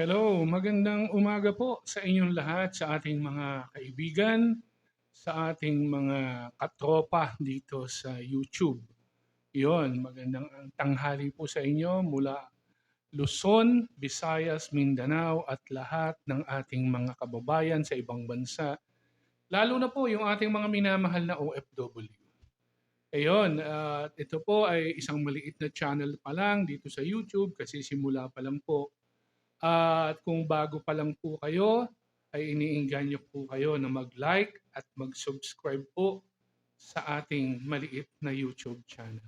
Hello, magandang umaga po sa inyong lahat, sa ating mga kaibigan, sa ating mga katropa dito sa YouTube. Yon, magandang tanghali po sa inyo mula Luzon, Visayas, Mindanao at lahat ng ating mga kababayan sa ibang bansa. Lalo na po yung ating mga minamahal na OFW. Ayun, ito po ay isang maliit na channel pa lang dito sa YouTube kasi simula pa lang po. At kung bago pa lang po kayo, ay iniengganyo po kayo na mag-like at mag-subscribe po sa ating maliit na YouTube channel.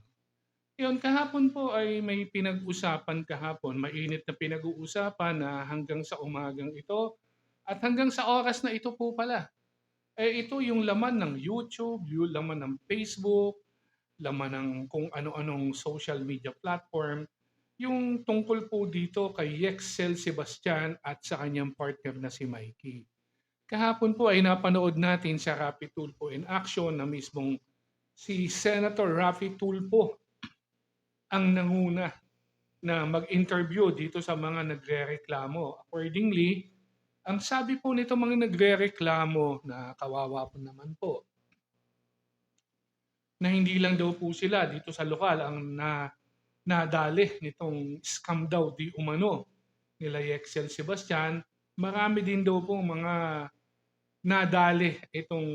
Yun, kahapon po ay may pinag-usapan kahapon, mainit na pinag-uusapan na hanggang sa umagang ito at hanggang sa oras na ito po pala. Ito yung laman ng YouTube, yung laman ng Facebook, laman ng kung ano-anong social media platform, yung tungkol po dito kay Yexel Sebastian at sa kanyang partner na si Mikey. Kahapon po ay napanood natin sa Rapi Tulfo in Action na mismong si Senator Rafi Tulfo ang nanguna na mag-interview dito sa mga nagrereklamo. Accordingly, ang sabi po nito mga nagrereklamo na kawawa po naman po, na hindi lang daw po sila dito sa lokal ang nadali nitong scam daw di umano nila Yexel Sebastian. Marami din daw po mga nadali itong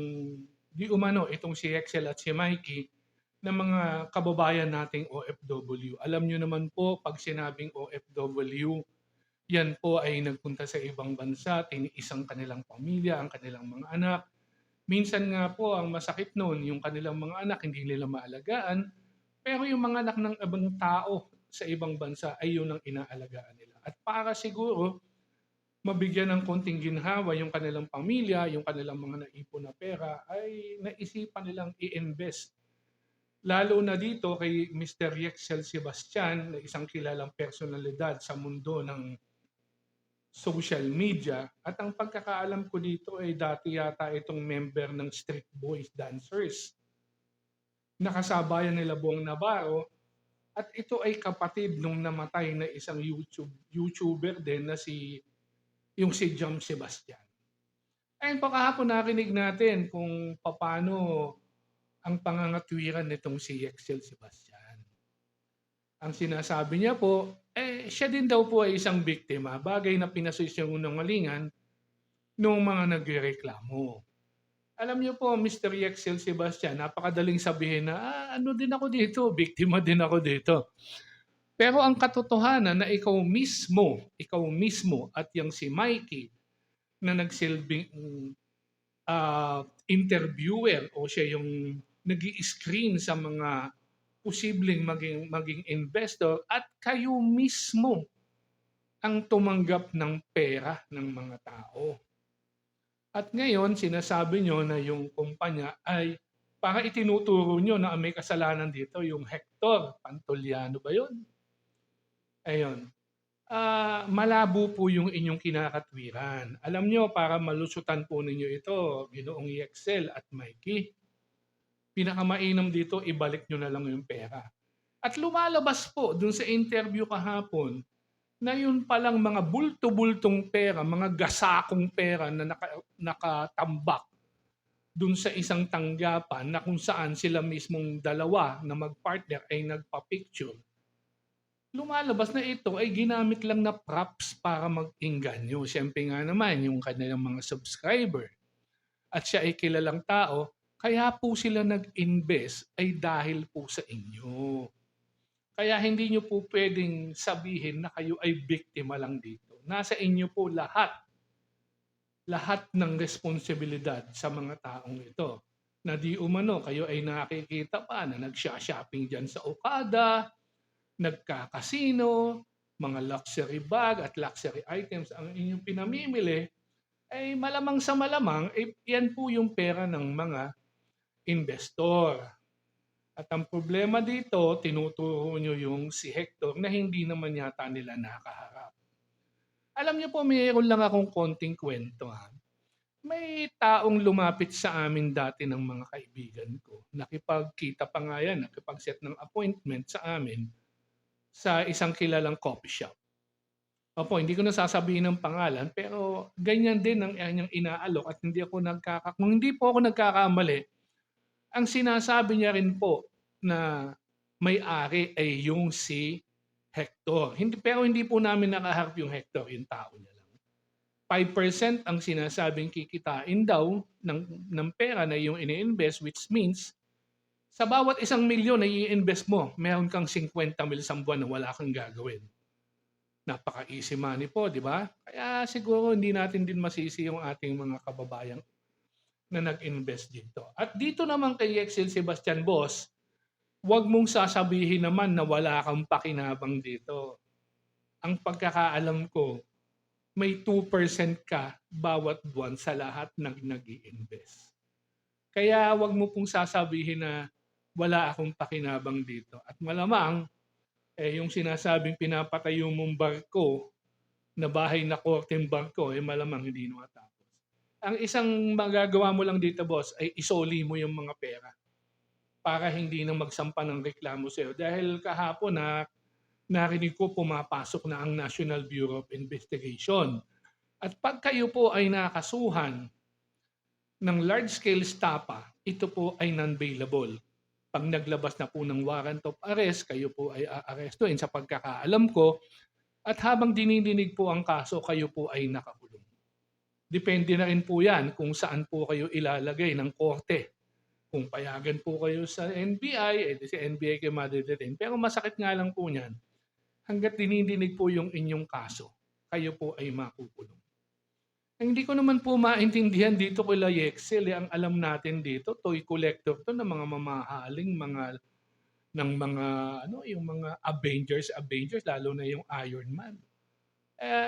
di umano itong si Yexel at si Mikey na mga kababayan nating OFW. Alam nyo naman po, pag sinabing OFW, yan po ay nagpunta sa ibang bansa, tiniis ang kanilang pamilya, ang kanilang mga anak. Minsan nga po, ang masakit noon, yung kanilang mga anak hindi nila maalagaan, pero yung mga anak ng ibang tao sa ibang bansa ay yun ang inaalagaan nila. At para siguro mabigyan ng konting ginhawa yung kanilang pamilya, yung kanilang mga naipon na pera, ay naisipan nilang i-invest. Lalo na dito kay Mr. Yexel Sebastian, na isang kilalang personalidad sa mundo ng social media. At ang pagkakaalam ko dito ay dati yata itong member ng Street Boys Dancers. Nakasabayan nila Bong Navarro. At ito ay kapatid nung namatay na isang YouTuber din na yung si John Sebastian. Ayun pa kahapon narinig natin kung paano ang pangangatwiran nitong si Yexel Sebastian. Ang sinasabi niya po, siya din daw po ay isang biktima, bagay na pinasusyungalingan ng mga nagrereklamo. Alam niyo po, Mr. Yexel Sebastian, napakadaling sabihin na, ano din ako dito, biktima din ako dito. Pero ang katotohanan na ikaw mismo at yung si Mikey na nagsilbing interviewer o siya yung nag screen sa mga posibleng maging investor at kayo mismo ang tumanggap ng pera ng mga tao. At ngayon, sinasabi nyo na yung kumpanya ay para itinuturo nyo na may kasalanan dito, yung Hector Pantoliano ba yun? Ayun. Malabo po yung inyong kinakatwiran. Alam nyo, para malusutan po ninyo ito, Ginoong Excel at Mikey, pinakamainam dito, ibalik nyo na lang yung pera. At lumalabas po dun sa interview kahapon na yun palang mga bulto-bultong pera, mga gasakong pera na nakatambak dun sa isang tanggapan na kung saan sila mismong dalawa na magpartner ay nagpa-picture. Lumalabas na ito ay ginamit lang na props para mag-engganyo. Siyempre nga naman, yung kanilang mga subscriber at siya ay kilalang tao, kaya po sila nag-invest ay dahil po sa inyo. Kaya hindi nyo po pwedeng sabihin na kayo ay biktima lang dito. Nasa inyo po lahat ng responsibilidad sa mga taong ito. Na di umano kayo ay nakikita pa na nagsha-shopping dyan sa Okada, nagkakasino, mga luxury bag at luxury items ang inyong pinamimili, ay malamang sa malamang, yan po yung pera ng mga investor. At ang problema dito, tinuturo nyo yung si Hector na hindi naman yata nila nakaharap. Alam niyo po, mayroon lang akong konting kwento. Ha? May taong lumapit sa amin dati ng mga kaibigan ko. Nakipagkita pa nga yan, nakipag-set ng appointment sa amin sa isang kilalang coffee shop. Opo, hindi ko na sasabihin ng pangalan, pero ganyan din ang kanyang inaalok at hindi ako kung hindi po ako nagkakamali, ang sinasabi niya rin po na may-ari ay yung si Hector. Pero hindi po namin nakaharap yung Hector, yung tao niya lang. 5% ang sinasabing kikitain daw ng pera na yung ini-invest, which means sa bawat 1,000,000 na i-invest mo, meron kang 50,000 sa buwan na wala kang gagawin. Napaka-easy money po, di ba? Kaya siguro hindi natin din masisi yung ating mga kababayan na nag-invest dito. At dito naman kay Yexel Sebastian Boss, huwag mong sasabihin naman na wala kang pakinabang dito. Ang pagkakaalam ko, may 2% ka bawat buwan sa lahat ng nag-i-invest. Kaya wag mo pong sasabihin na wala akong pakinabang dito. At malamang, yung sinasabing pinapatayo mong barko, na bahay na korteng barko, malamang hindi matapos. Ang isang magagawa mo lang dito, boss, ay isoli mo yung mga pera para hindi na magsampa ng reklamo sa'yo. Dahil kahapon na narinig ko pumapasok na ang National Bureau of Investigation. At pag kayo po ay nakasuhan ng large-scale stapa, ito po ay non-bailable. Pag naglabas na po ng warrant of arrest, kayo po ay aarestuin sa pagkakaalam ko. At habang dinidinig po ang kaso, kayo po ay nakakulong. Depende na rin po yan kung saan po kayo ilalagay ng korte. Kung payagan po kayo sa NBI, si NBI kayo madidetain. Pero masakit nga lang po niyan, hanggat dinidinig po yung inyong kaso, kayo po ay makukulong. Hindi ko naman po maintindihan dito kila Yexel. Ang alam natin dito, toy collector to ng mga mamahaling ng mga yung mga Avengers lalo na yung Iron Man.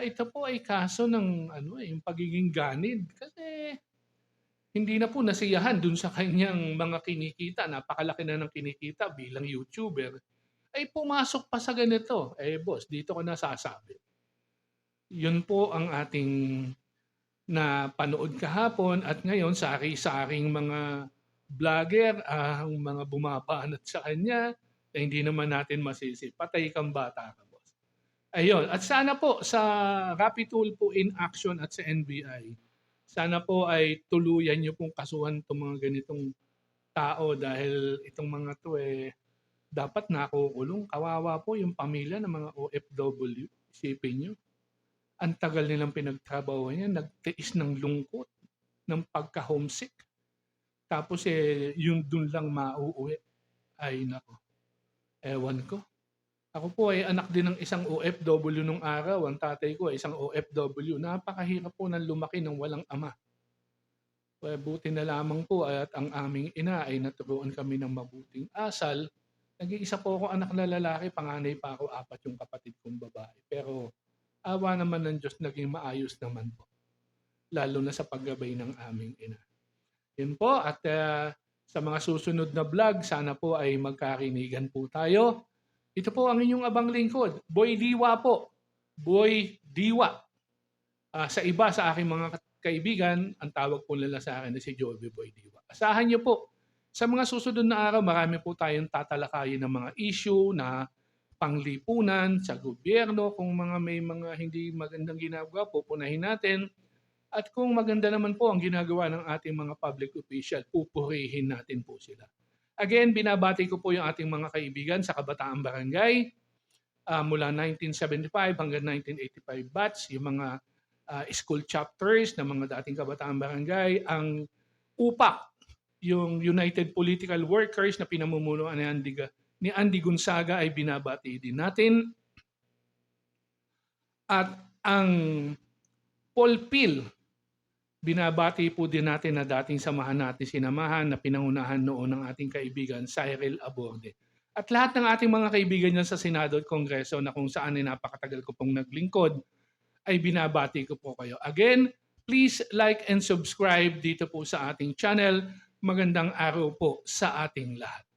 Ito po ay kaso ng yung pagiging ganid kasi hindi na po nasiyahan dun sa kanyang mga kinikita, napakalaki na ng kinikita bilang YouTuber, ay pumasok pa sa ganito. Boss, dito ko nasasabi. Yun po ang ating na panood kahapon at ngayon sari-saring mga vlogger ang mga bumabanat sa kanya na hindi naman natin masisi. Patay kang bata ka, boss. Ayun. At sana po sa Rapid Tool po in action at sa NBI, sana po ay tuluyan niyo pong kasuhan itong mga ganitong tao dahil itong mga to dapat nakukulong. Kawawa po yung pamilya ng mga OFW. Isipin niyo. Ang tagal nilang pinagtrabaho niya, nagtiis ng lungkot, ng pagka-homesick. Tapos yung dun lang mauuwi. Ay nako, ewan ko. Ako po ay anak din ng isang OFW nung araw. Ang tatay ko ay isang OFW. Napakahirap po ng lumaki ng walang ama. Buti na lamang po at ang aming ina ay naturuan kami ng mabuting asal. Nag-iisa po ako anak na lalaki, panganay pa ako, 4 yung kapatid kong babae. Pero awa naman ng Diyos, naging maayos naman po. Lalo na sa paggabay ng aming ina. Yun po, at sa mga susunod na vlog, sana po ay magkarinigan po tayo. Ito po ang inyong abang lingkod. Boy Diwa po. Boy Diwa. Sa iba, sa aking mga kaibigan, ang tawag po nila sa akin na si Joby Boy Diwa. Asahan niyo po, sa mga susunod na araw, marami po tayong tatalakayin ng mga issue na panglipunan sa gobyerno. Kung may mga hindi magandang ginagawa, pupunahin natin. At kung maganda naman po ang ginagawa ng ating mga public official, pupurihin natin po sila. Again, binabati ko po yung ating mga kaibigan sa Kabataang Barangay mula 1975 hanggang 1985 batch, yung mga school chapters ng mga dating Kabataang Barangay, ang UPAC, yung United Political Workers na pinamumunuan ni Andy Gonzaga ay binabati din natin. At ang Polpil, binabati po din natin na dating samahan natin sinamahan na pinangunahan noon ng ating kaibigan Cyril Aborde. At lahat ng ating mga kaibigan dyan sa Senado at Kongreso na kung saan ay napakatagal ko pong naglingkod, ay binabati ko po kayo. Again, please like and subscribe dito po sa ating channel. Magandang araw po sa ating lahat.